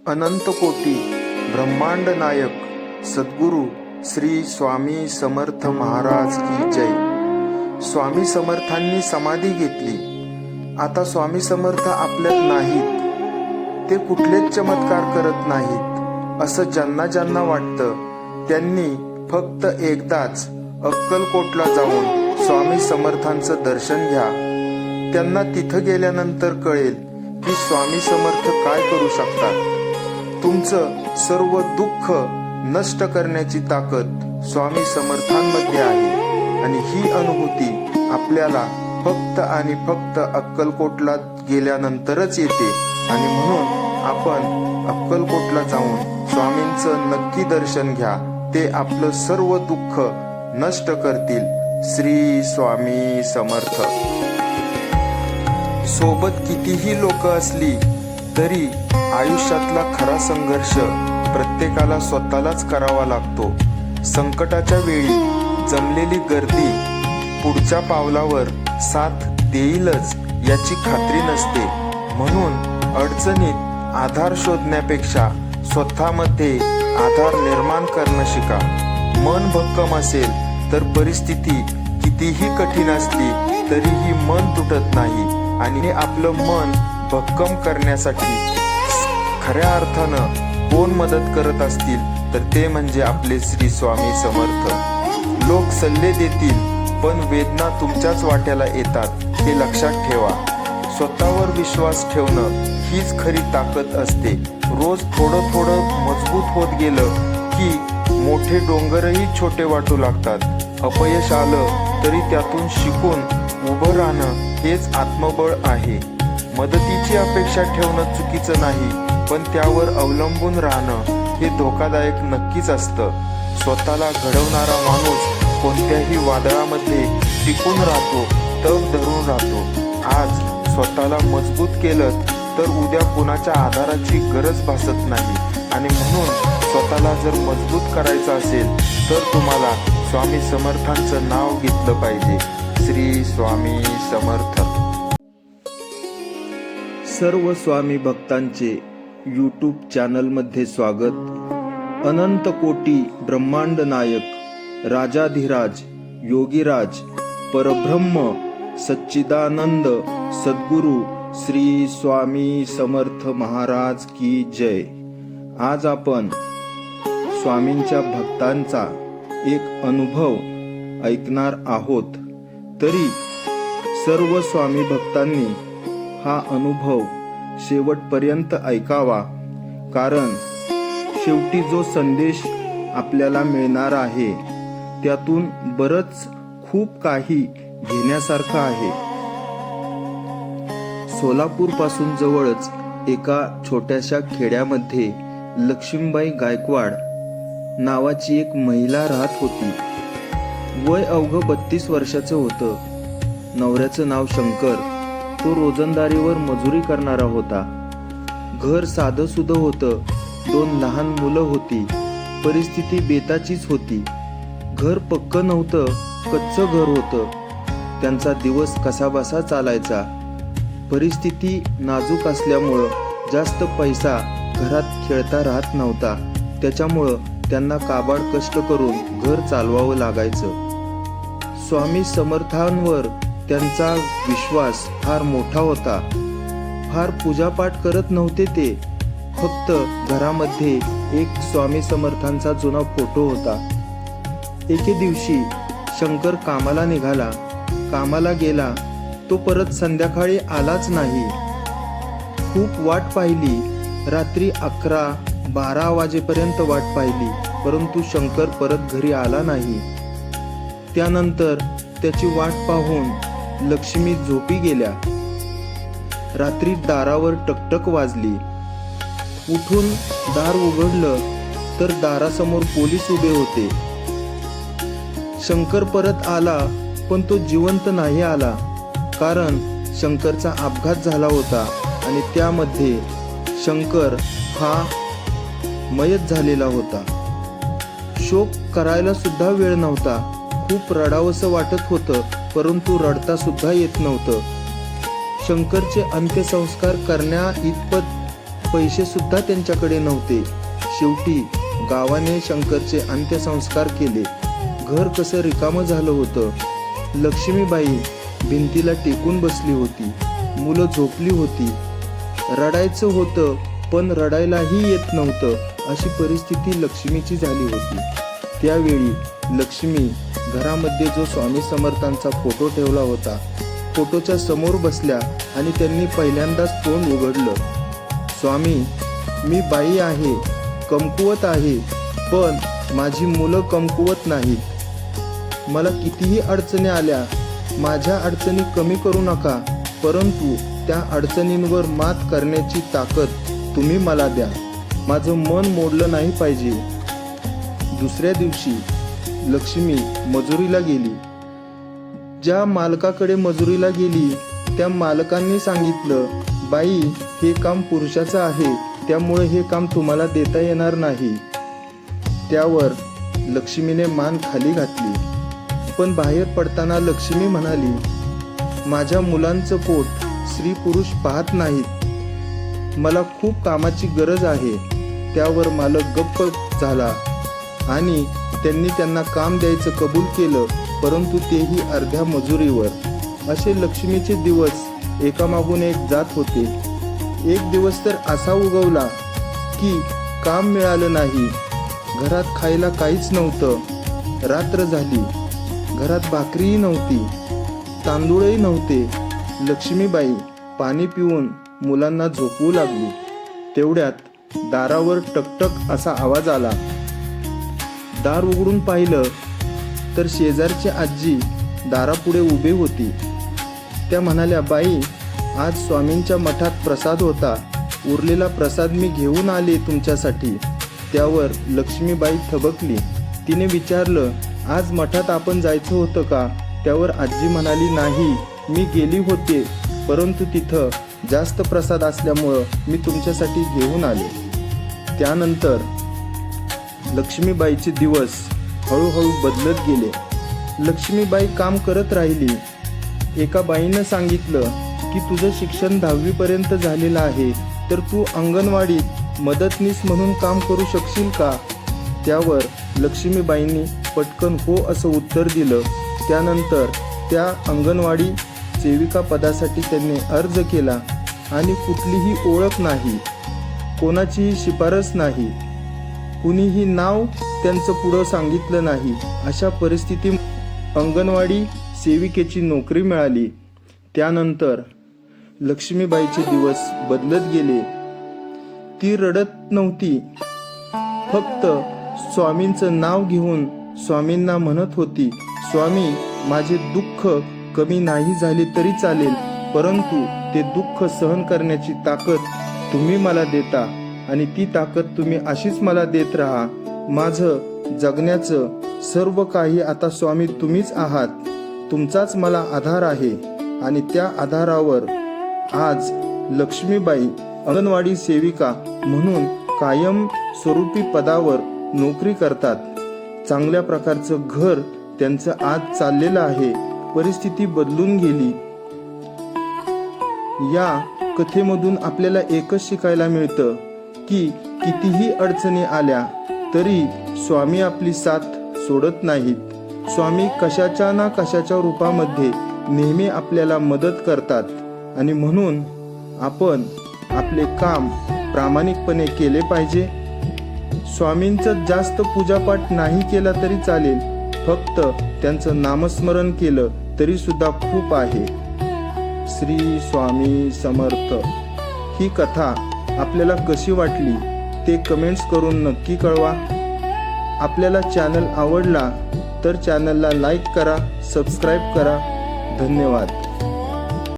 अनंत कोटी ब्रह्मांड नायक सद्गुरु श्री स्वामी समर्थ महाराज की जय। स्वामी समर्थांनी समाधी घेतली। आता स्वामी समर्थ आपल्यात नाहीत, ते कुठलेच चमत्कार करत नाहीत असं ज्यांना ज्यांना वाटतं त्यांनी फक्त एकदाच अक्कलकोटला जाऊन स्वामी समर्थांचं दर्शन घ्या। त्यांना तिथं गेल्यानंतर कळेल की स्वामी समर्थ काय करू शकतात। तुमचं सर्व दुःख नष्ट करण्याची ताकद स्वामी समर्थांमध्ये आहे आणि ही अनुभूती आपल्याला फक्त आणि फक्त अक्कलकोटला गेल्यानंतरच येते। आणि म्हणून आपण अक्कलकोटला जाऊन स्वामींचं नक्की दर्शन घ्या, ते आपलं सर्व दुःख नष्ट करतील। श्री स्वामी समर्थ। सोबत कितीही लोक असली तरी आयुष्यातला खरा संघर्ष प्रत्येकाला स्वतःलाच करावा लागतो। संकटाच्या वेळी जमलेली गर्दी पुढच्या पावलावर साथ देईलच याची खात्री नसते। म्हणून अडचणीत आधार शोधण्यापेक्षा स्वतःमध्ये आधार निर्माण करणं शिका। मन भक्कम असेल तर परिस्थिती कितीही कठीण असली तरीही मन तुटत नाही आणि आपलं मन भक्कम करण्यासाठी खऱ्या अर्थानं कोण मदत करत असतील तर ते म्हणजे आपले श्री स्वामी समर्थ। लोक सल्ले देतील पण वेदना तुमच्याच वाट्याला येतात, हे लक्षात ठेवा। स्वतःवर विश्वास ठेवणं हीच खरी ताकद असते। रोज थोडं थोडं मजबूत होत गेलं की मोठे डोंगरही छोटे वाटू लागतात। अपयश आलं तरी त्यातून शिकून उभं राहणं हेच आत्मबळ आहे। मदतीची अपेक्षा ठेवणं चुकीचं नाही, पण त्यावर अवलंबून राहणं हे धोकादायक नक्कीच असतं। स्वतःला घडवणारा माणूस कोणत्याही वादळामध्ये टिकून राहतो, तग धरून राहतो। आज स्वतःला मजबूत केलं तर उद्या कुणाच्या आधाराची गरज भासत नाही। आणि म्हणून स्वतःला जर मजबूत करायचं असेल तर तुम्हाला स्वामी समर्थांचं नाव घेतलं पाहिजे। श्री स्वामी समर्थ। सर्व स्वामी भक्तांचे यूट्यूब चॅनलमध्ये स्वागत। अनंत कोटी ब्रह्मांड नायक राजाधिराज योगीराज परब्रह्म सच्चिदानंद सद्गुरु श्री स्वामी समर्थ महाराज की जय। आज आपण स्वामींच्या भक्तांचा एक अनुभव ऐकणार आहोत। तरी सर्व स्वामी भक्तांनी हा अनुभव शेवटपर्यंत ऐकावा, कारण शेवटी जो संदेश आपल्याला मिळणार आहे त्यातून बरंच खूप काही घेण्यासारखं आहे। सोलापूर पासून जवळच एका छोट्याशा खेड्यामध्ये लक्ष्मीबाई गायकवाड नावाची एक महिला राहत होती। वय अवघं 32 वर्षाचं होतं। नवऱ्याचं नाव शंकर। तो रोजंदारीवर मजुरी करणारा होता। घर साधं सुधं होतं। 2 लहान मुलं होती। परिस्थिती बेताचीच होती। घर पक्क नव्हतं, कच्चं घर होतं। त्यांचा दिवस कसाबसा चालायचा। परिस्थिती नाजूक असल्यामुळं जास्त पैसा घरात खेळता राहत नव्हता, त्याच्यामुळं त्यांना काबाड कष्ट करून घर चालवावं लागायचं। स्वामी समर्थांवर त्यांचा विश्वास फार मोठा होता। फार पूजापाठ करत नव्हते ते, फक्त घरामध्ये एक स्वामी समर्थांचा जुना फोटो होता। एके दिवशी शंकर कामाला निघाला। कामाला गेला तो परत संध्याकाळी आलाच नाही। खूप वाट पाहिली। रात्री 11-12 वाजेपर्यंत वाट पाहिली, परंतु शंकर परत घरी आला नाही। त्यानंतर त्याची वाट पाहून लक्ष्मी झोपी गेल्या। रात्री दारावर टकटक वाजली। उठून दार उघडलं तर दारासमोर पोलीस उभे होते। शंकर परत आला पण तो जिवंत नाही आला, कारण शंकरचा अपघात झाला होता आणि त्यामध्ये शंकर हा मयत झालेला होता। शोक करायला सुद्धा वेळ नव्हता। खूप रडावंसं वाटत होतं, परंतु रडता सुद्धा येत नव्हतं। शंकरचे अंत्यसंस्कार करण्या इतपत पैसे सुद्धा त्यांच्याकडे नव्हते. शेवटी गावाने शंकरचे अंत्यसंस्कार केले. घर कसं रिकामं झालं होतं. लक्ष्मीबाई भिंतीला टेकून बसली होती. मुलं झोपली होती. रडायचं होतं पण रडायलाही येत नव्हतं अशी परिस्थिती लक्ष्मीची झाली होती. त्यावेळी लक्ष्मी घरामध्ये जो स्वामी समर्थांचा फोटो ठेवला होता फोटोच्या समोर बसल्या आणि त्यांनी पहिल्यांदाच तोंड उघडलं. स्वामी, मी बाई आहे, कमकुवत आहे, पण माझी मुलं कमकुवत नाहीत. मला कितीही अडचणी आल्या, माझ्या अडचणी कमी करू नका, परंतु त्या अडचणींवर मात करण्याची ताकद तुम्ही मला द्या. माझं मन मोडलं नाही पाहिजे. दुसऱ्या दिवशी लक्ष्मी मजुरीला गेली. ज्या मालकाकडे मजुरीला गेली त्या मालकांनी सांगितलं, बाई, हे काम पुरुषाचं आहे, त्यामुळे हे काम तुम्हाला देता येणार नाही. त्यावर लक्ष्मीने मान खाली घातली. पण बाहेर पडताना लक्ष्मी म्हणाली, माझ्या मुलांचं पोट स्त्री पुरुष पाहत नाहीत. मला खूप कामाची गरज आहे. त्यावर मालक गप्प झाला आणि त्यांनी त्यांना काम द्यायचं कबूल केलं, परंतु तेही अर्ध्या मजुरीवर. असे लक्ष्मीचे दिवस एकामागून एक जात होते. एक दिवस तर असा उगवला की काम मिळालं नाही. घरात खायला काहीच नव्हतं. रात्र झाली. घरात भाकरीही नव्हती, तांदूळही नव्हते. लक्ष्मीबाई पाणी पिऊन मुलांना झोपवू लागली. तेवढ्यात दारावर टकटक असा आवाज आला. दार उघडून पाहिलं तर शेजारची आजी दारापुढे उभी होती. त्या म्हणाल्या, बाई, आज स्वामींच्या मठात प्रसाद होता. उरलेला प्रसाद मी घेऊन आले तुमच्यासाठी. त्यावर लक्ष्मीबाई थबकली. तिने विचारलं, आज मठात आपण जायचं होतं का? त्यावर आजी म्हणाली, नाही, मी गेली होते, परंतु तिथं जास्त प्रसाद असल्यामुळं मी तुमच्यासाठी घेऊन आले. त्यानंतर लक्ष्मीबाईचे दिवस हळूहळू बदलत गेले. लक्ष्मीबाई काम करत राहिली. एका बाईनं सांगितलं की तुझं शिक्षण 10वी पर्यंत झालेलं आहे, तर तू अंगणवाडीत मदतनीस म्हणून काम करू शकशील का? त्यावर लक्ष्मीबाईंनी पटकन हो असं उत्तर दिलं. त्यानंतर त्या अंगणवाडी सेविका पदासाठी त्यांनी अर्ज केला आणि कुठलीही ओळख नाही, कोणाचीही शिफारस नाही, कुणीही नाव त्यांचं पुढं सांगितलं नाही. अशा परिस्थितीत अंगणवाडी सेविकेची नोकरी मिळाली. त्यानंतर लक्ष्मीबाईचे दिवस बदलत गेले. ती रडत नव्हती, फक्त स्वामींचं नाव घेऊन स्वामींना म्हणत होती, स्वामी, माझे दुःख कमी नाही झाले तरी चालेल, परंतु ते दुःख सहन करण्याची ताकद तुम्ही मला देता आणि ती ताकद तुम्ही अशीच मला देत राहा. माझं जगण्याचं सर्व काही आता स्वामी तुम्हीच आहात. तुमचाच मला आधार आहे आणि त्या आधारावर आज लक्ष्मीबाई अंगणवाडी सेविका म्हणून कायम स्वरूपी पदावर नोकरी करतात. चांगल्या प्रकारचं घर त्यांचं आज चाललेलं आहे. परिस्थिती बदलून गेली. या कथेमधून आपल्याला एकच शिकायला मिळतं की कितीही अडचणी आल्या तरी स्वामी आपली साथ सोडत नाहीत. स्वामी कशाच्या ना कशाच्या रूपामध्ये नेहमी आपल्याला मदत करतात आणि म्हणून आपण आपले काम प्रामाणिकपणे केले पाहिजे. स्वामींचं जास्त पूजापाठ नाही केला तरी चालेल, फक्त त्यांचं नामस्मरण केलं तरी सुद्धा खूप आहे. श्री स्वामी समर्थ. ही कथा आपल्याला कशी वाटली ते कमेंट्स करून नक्की कळवा. आपल्याला चॅनल आवडला तर चॅनलला लाईक करा, सबस्क्राईब करा. धन्यवाद.